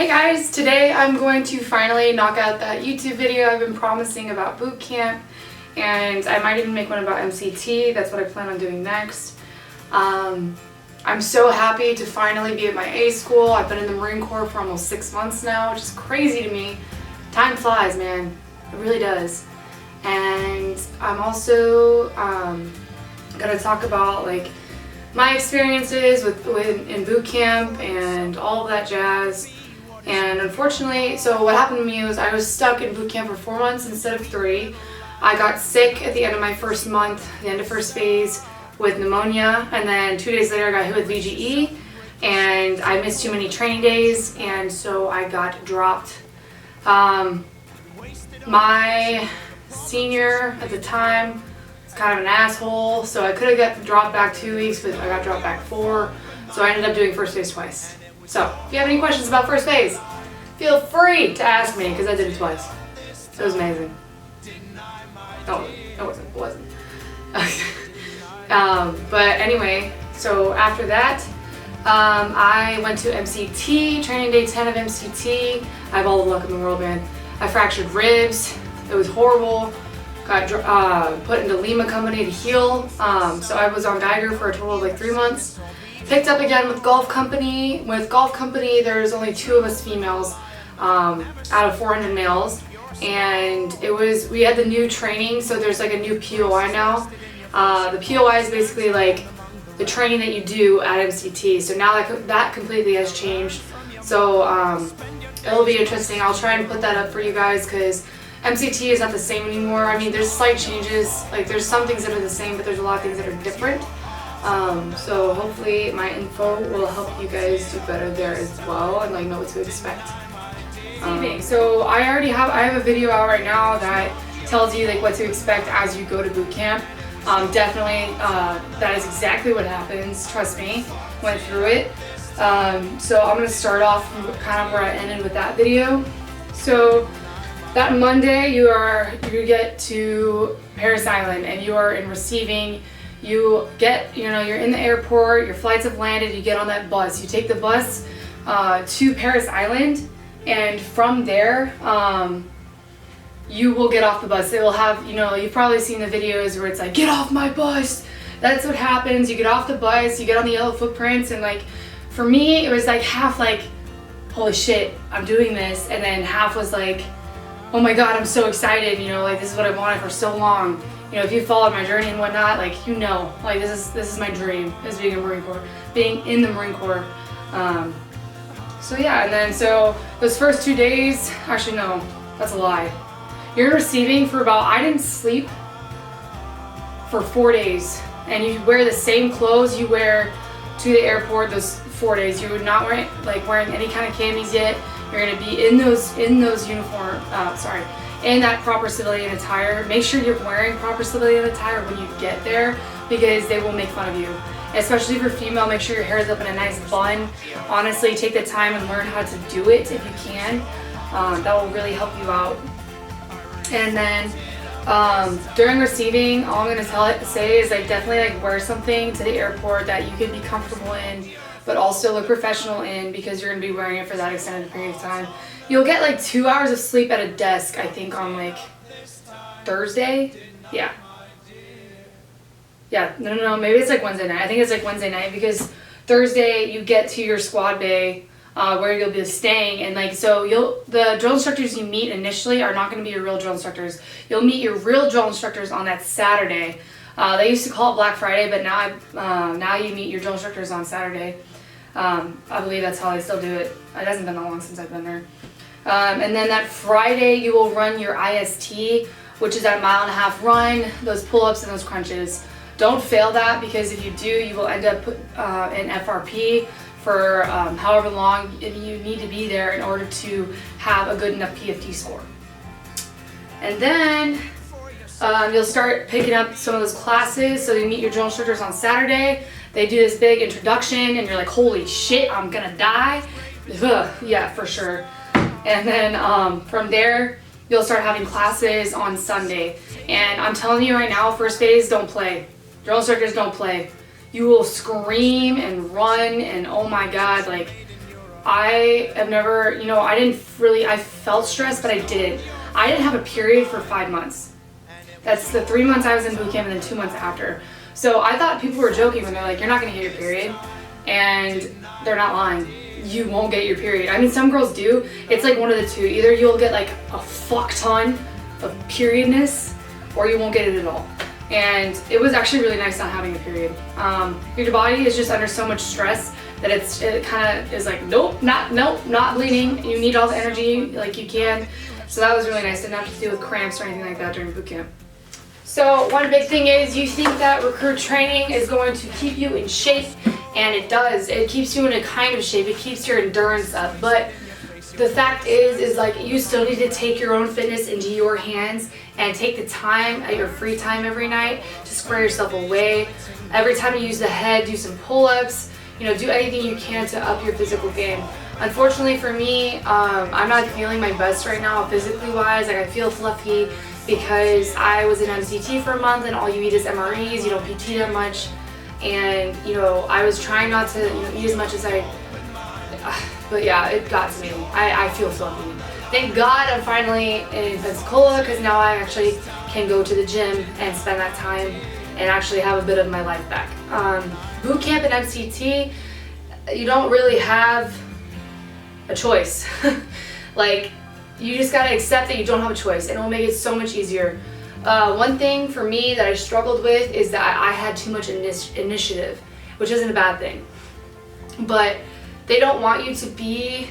Hey guys, today I'm going to finally knock out that YouTube video I've been promising about boot camp, and I might even make one about MCT. That's what I plan on doing next. I'm so happy to finally be at my A school. I've been in the Marine Corps for almost 6 months now, which is crazy to me. Time flies, man. It really does. And I'm also gonna talk about like my experiences in boot camp and all of that jazz. And unfortunately, so what happened to me was I was stuck in boot camp for 4 months instead of 3. I got sick at the end of my first month, the end of first phase, with pneumonia, and then 2 days later I got hit with VGE, and I missed too many training days, and so I got dropped. My senior at the time was kind of an asshole, so I could have got dropped back 2 weeks, but I got dropped back 4, so I ended up doing first phase twice. So, if you have any questions about first phase, feel free to ask me, because I did it twice. It was amazing. No, it wasn't. But anyway, so after that, I went to MCT, training day 10 of MCT. I have all the luck in the world, man. I fractured ribs. It was horrible. Got put into Lima Company to heal. So I was on Geiger for a total of like 3 months. Picked up again with Golf Company. With Golf Company, there's only 2 of us females out of 400 males, and we had the new training. So there's like a new POI now. The POI is basically like the training that you do at MCT. So now that completely has changed. So it'll be interesting. I'll try and put that up for you guys because MCT is not the same anymore. I mean, there's slight changes. Like there's some things that are the same, but there's a lot of things that are different. So hopefully my info will help you guys do better there as well and like know what to expect. So I have a video out right now that tells you like what to expect as you go to boot camp. Definitely that is exactly what happens, trust me, went through it. So I'm going to start off from kind of where I ended with that video. So that Monday you get to Paris Island and you are in receiving. You're in the airport, your flights have landed, you get on that bus. You take the bus to Paris Island, and from there, you will get off the bus. It will have, you've probably seen the videos where it's like, get off my bus. That's what happens. You get off the bus, you get on the yellow footprints, and like, for me, it was like half like, holy shit, I'm doing this. And then half was like, oh my God, I'm so excited. Like this is what I wanted for so long. If you followed my journey and whatnot, like like this is my dream, is being in the Marine Corps. So yeah, and then so those first 2 days, actually no, that's a lie. You're receiving for I didn't sleep for 4 days, and you wear the same clothes you wear to the airport those 4 days. You would not wearing any kind of camis yet. You're gonna be in those in that proper civilian attire. Make sure you're wearing proper civilian attire when you get there because they will make fun of you. Especially for female, make sure your hair is up in a nice bun. Honestly, take the time and learn how to do it if you can. That will really help you out. And then during receiving, all I'm gonna say is like definitely like wear something to the airport that you can be comfortable in, but also look professional in because you're gonna be wearing it for that extended period of time. You'll get like 2 hours of sleep at a desk, I think, on like Thursday. Yeah, no, maybe it's like Wednesday night. I think it's like Wednesday night because Thursday you get to your squad bay where you'll be staying, and like so the drill instructors you meet initially are not going to be your real drill instructors. You'll meet your real drill instructors on that Saturday. They used to call it Black Friday, but now you meet your drill instructors on Saturday. I believe that's how they still do it. It hasn't been that long since I've been there. And then that Friday you will run your IST, which is that 1.5 mile run, those pull-ups and those crunches. Don't fail that because if you do, you will end up in FRP for however long you need to be there in order to have a good enough PFT score. And then you'll start picking up some of those classes. So you meet your drill instructors on Saturday. They do this big introduction and you're like, holy shit, I'm gonna die. Ugh, yeah, for sure. And then from there, you'll start having classes on Sunday. And I'm telling you right now, first phase, don't play. Drill instructors don't play. You will scream and run and oh my God, like I have never, I didn't really, I felt stressed, but I didn't have a period for 5 months. That's the 3 months I was in boot camp and then 2 months after. So I thought people were joking when they're like, you're not gonna get your period. And they're not lying. You won't get your period. I mean, some girls do. It's like one of the two. Either you'll get like a fuck ton of periodness, or you won't get it at all. And it was actually really nice not having a period. Your body is just under so much stress that it kind of is like, nope, not bleeding. You need all the energy like you can. So that was really nice. Didn't have to deal with cramps or anything like that during boot camp. So one big thing is you think that recruit training is going to keep you in shape, and it does. It keeps you in a kind of shape. It keeps your endurance up. But the fact is like you still need to take your own fitness into your hands and take the time at your free time every night to square yourself away. Every time you use the head, do some pull-ups. Do anything you can to up your physical game. Unfortunately for me, I'm not feeling my best right now physically wise. Like I feel fluffy because I was in MCT for a month and all you eat is MREs. You don't PT that much. And I was trying not to eat as much as but yeah, it got to me. I feel fluffy. Thank God I'm finally in Pensacola, because now I actually can go to the gym and spend that time and actually have a bit of my life back. Boot camp and MCT, you don't really have a choice. Like, you just gotta accept that you don't have a choice, and it'll make it so much easier. One thing for me that I struggled with is that I had too much initiative, which isn't a bad thing. But they don't want you to be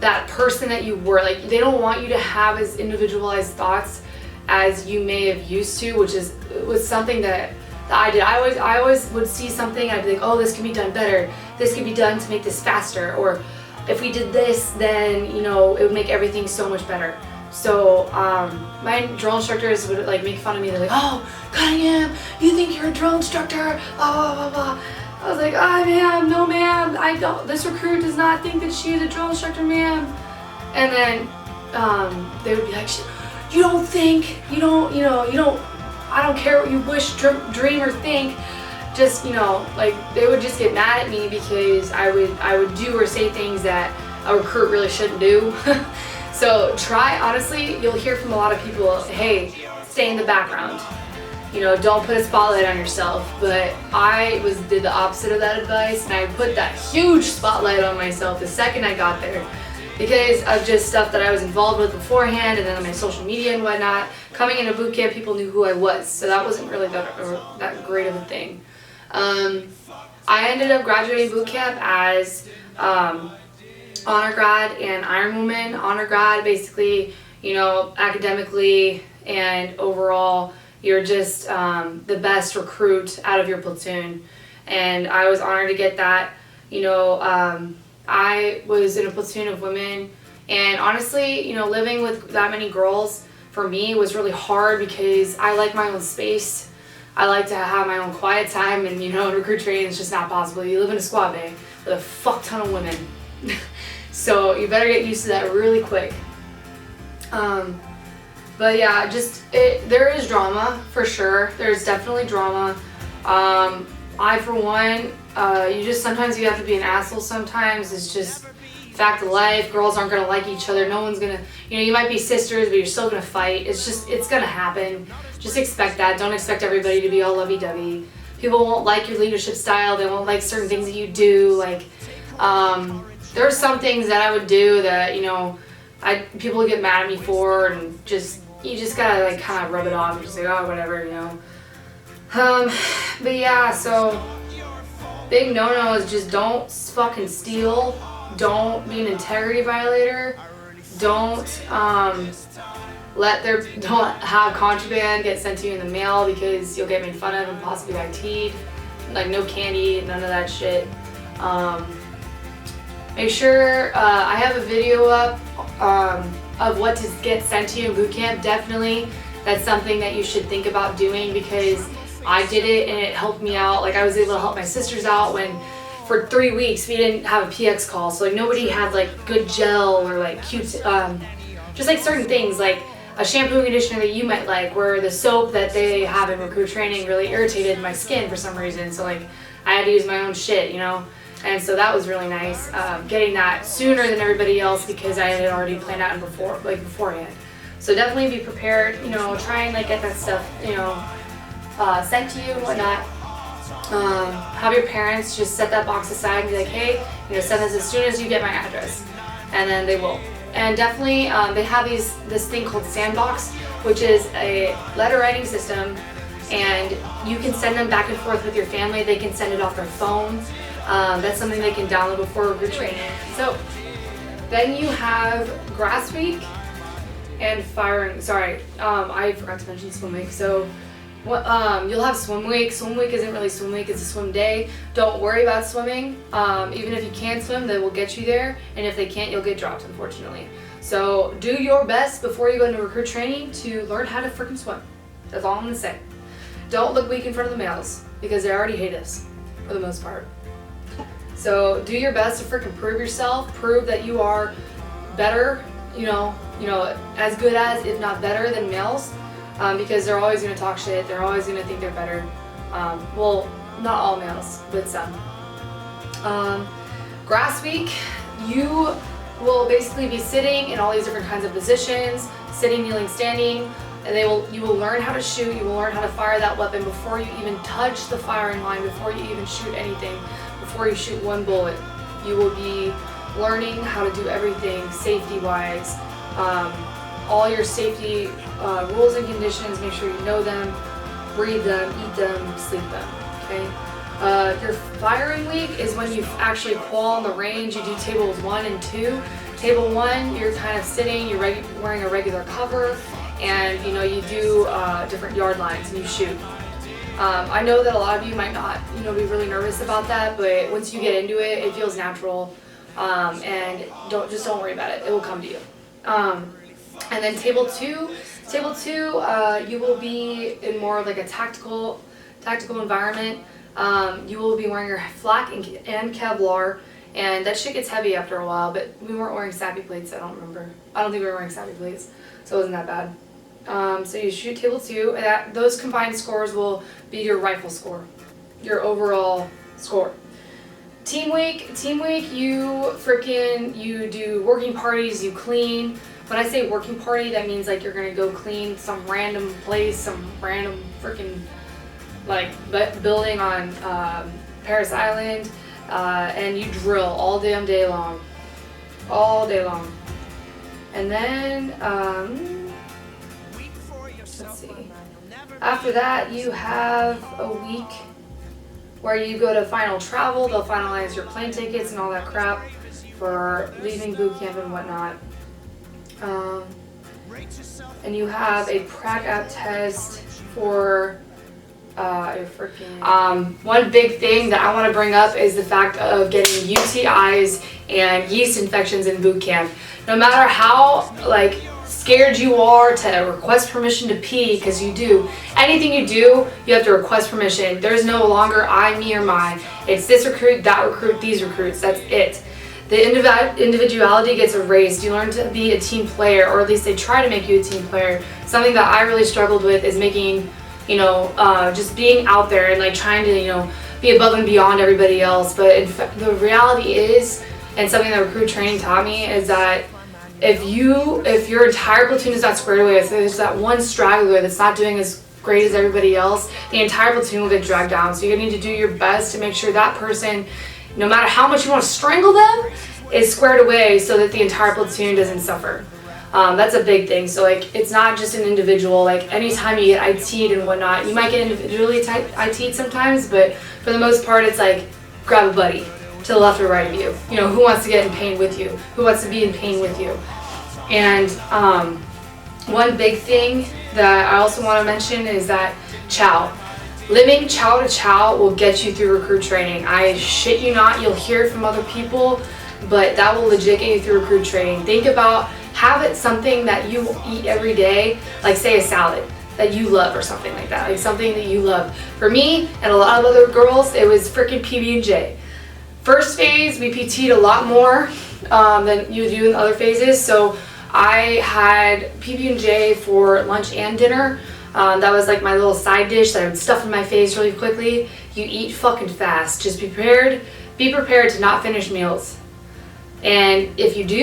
that person that you were. Like, they don't want you to have as individualized thoughts as you may have used to, which was something that I did. I always would see something and I'd be like, oh, this can be done better. This can be done to make this faster. Or if we did this, then, it would make everything so much better. So my drill instructors would like make fun of me. They're like, oh, Cunningham, you think you're a drill instructor? Blah, blah, blah, blah. I was like, oh, ma'am, no, ma'am. I don't. This recruit does not think that she's a drill instructor, ma'am. And then they would be like, you don't think, you don't, I don't care what you wish, dream, or think. Just, like they would just get mad at me because I would do or say things that a recruit really shouldn't do. So honestly, you'll hear from a lot of people, hey, stay in the background. Don't put a spotlight on yourself. But I did the opposite of that advice, and I put that huge spotlight on myself the second I got there, because of just stuff that I was involved with beforehand, and then on my social media and whatnot. Coming into boot camp, people knew who I was, so that wasn't really that great of a thing. I ended up graduating boot camp as honor grad and Iron Woman. Honor grad, basically, academically and overall, you're just the best recruit out of your platoon. And I was honored to get that. I was in a platoon of women, and honestly, living with that many girls for me was really hard because I like my own space. I like to have my own quiet time, and recruit training is just not possible. You live in a squad bay with a fuck ton of women. So you better get used to that really quick. But yeah, there is drama for sure. There's definitely drama. I, for one, sometimes you have to be an asshole sometimes. It's just fact of life. Girls aren't gonna like each other. No one's gonna, you might be sisters, but you're still gonna fight. It's gonna happen. Just expect that. Don't expect everybody to be all lovey-dovey. People won't like your leadership style. They won't like certain things that you do. Like, there are some things that I would do that, people would get mad at me for, and you just gotta like kind of rub it off and just say, oh, whatever, But yeah, so big no-no is just don't fucking steal. Don't be an integrity violator. Don't have contraband get sent to you in the mail because you'll get made fun of and possibly IT'd. Like, no candy, none of that shit. Make sure I have a video up of what to get sent to you in boot camp. Definitely, that's something that you should think about doing, because I did it and it helped me out. Like, I was able to help my sisters out when for 3 weeks we didn't have a PX call, so like nobody had like good gel or like cute, just like certain things like a shampoo and conditioner that you might like, where the soap that they have in recruit training really irritated my skin for some reason. So like I had to use my own shit, And so that was really nice, getting that sooner than everybody else because I had already planned out beforehand. So definitely be prepared, try and get that stuff, sent to you and whatnot. Have your parents just set that box aside and be like, hey, send this as soon as you get my address. And then they will. And definitely, they have this thing called Sandbox, which is a letter writing system, and you can send them back and forth with your family. They can send it off their phone. That's something they can download before recruit training. So then you have grass week and firing. Sorry, I forgot to mention swim week. So you'll have swim week. Swim week isn't really swim week, it's a swim day. Don't worry about swimming. Even if you can swim, they will get you there. And if they can't, you'll get dropped, unfortunately. So do your best before you go into recruit training to learn how to freaking swim. That's all I'm gonna say. Don't look weak in front of the males because they already hate us for the most part. So do your best to freaking prove yourself. Prove that you are better, as good as, if not better than males. Because they're always going to talk shit, they're always going to think they're better. Well, not all males, but some. Grass week, you will basically be sitting in all these different kinds of positions, sitting, kneeling, standing, and you will learn how to shoot, you will learn how to fire that weapon before you even touch the firing line, before you even shoot anything, before you shoot one bullet. You will be learning how to do everything safety-wise. All your safety rules and conditions, make sure you know them, breathe them, eat them, sleep them, okay? Your firing week is when you actually qual on the range. You do tables 1 and 2. Table 1, you're kind of sitting, you're wearing a regular cover, and you do different yard lines and you shoot. I know that a lot of you might not, be really nervous about that, but once you get into it, it feels natural, and don't worry about it. It will come to you. And then table two, you will be in more of like a tactical environment. You will be wearing your flak and Kevlar, and that shit gets heavy after a while, but we weren't wearing sappy plates, I don't remember. I don't think we were wearing sappy plates, so it wasn't that bad. So you shoot table 2, and those combined scores will be your rifle score, your overall score. Team week, you do working parties, you clean. When I say working party, that means you're gonna go clean some random place, some random freaking building on Paris Island, and you drill all damn day long, And then let's see. After that, you have a week where you go to final travel. They'll finalize your plane tickets and all that crap for leaving boot camp and whatnot. And you have a prac app test for your freaking. One big thing that I want to bring up is the fact of getting UTIs and yeast infections in boot camp. No matter how scared you are to request permission to pee, because you do. Anything you do, you have to request permission. There's no longer I, me, or my. It's this recruit, that recruit, these recruits. That's it. The individuality gets erased. You learn to be a team player, or at least they try to make you a team player. Something that I really struggled with is making, just being out there and trying to, be above and beyond everybody else. But in fact, the reality is, and something that recruit training taught me, is that if your entire platoon is not squared away, if there's that one straggler that's not doing as great as everybody else, the entire platoon will get dragged down. So you need to do your best to make sure that person, no matter how much you want to strangle them, is squared away so that the entire platoon doesn't suffer. That's a big thing. So it's not just an individual. Anytime you get IT'd and whatnot, you might get individually IT'd sometimes, but for the most part, it's grab a buddy to the left or right of you. Who wants to get in pain with you? Who wants to be in pain with you? And one big thing that I also want to mention is that chow. Living chow to chow will get you through recruit training. I shit you not, you'll hear it from other people, but that will legit get you through recruit training. Think about, have it something that you eat every day, say a salad that you love or something like that, something that you love. For me and a lot of other girls, it was freaking PB&J. First phase, we PT'd a lot more than you do in other phases, so I had PB&J for lunch and dinner. That was my little side dish that I would stuff in my face really quickly. You eat fucking fast. Just be prepared be prepared to not finish meals. And if you do